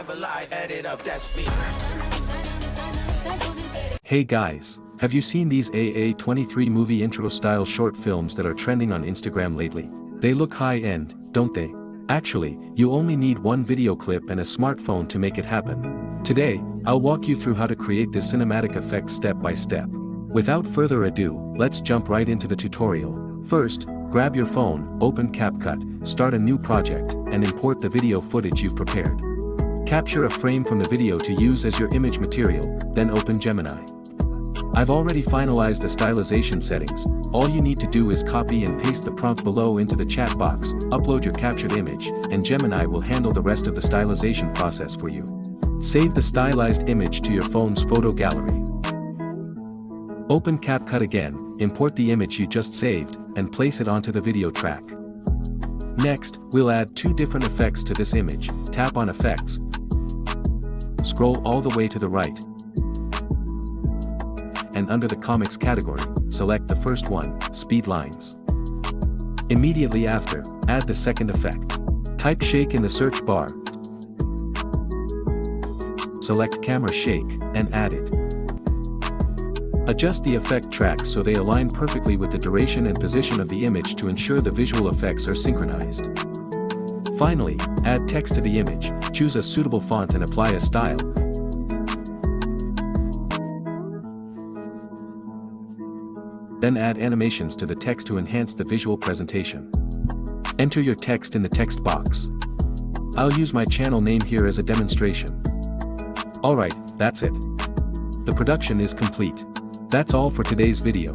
never lie, add it up, that's me. Hey guys, have you seen these AA23 movie intro style short films that are trending on Instagram lately? They look high-end, don't they? Actually, you only need one video clip and a smartphone to make it happen. Today, I'll walk you through how to create this cinematic effect step by step. Without further ado, let's jump right into the tutorial. First, grab your phone, open CapCut, start a new project, and import the video footage you've prepared. Capture a frame from the video to use as your image material, then open Gemini. I've already finalized the stylization settings. All you need to do is copy and paste the prompt below into the chat box, upload your captured image, and Gemini will handle the rest of the stylization process for you. Save the stylized image to your phone's photo gallery. Open CapCut again, import the image you just saved, and place it onto the video track. Next, we'll add two different effects to this image. Tap on Effects. Scroll all the way to the right. And under the comics category, select the first one, Speed Lines. Immediately after, add the second effect. Type Shake in the search bar. Select Camera Shake, and add it. Adjust the effect tracks so they align perfectly with the duration and position of the image to ensure the visual effects are synchronized. Finally, add text to the image, choose a suitable font and apply a style. Then add animations to the text to enhance the visual presentation. Enter your text in the text box. I'll use my channel name here as a demonstration. Alright, that's it. The production is complete. That's all for today's video.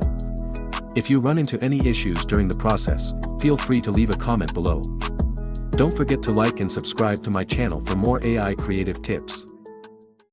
If you run into any issues during the process, feel free to leave a comment below. Don't forget to like and subscribe to my channel for more AI creative tips.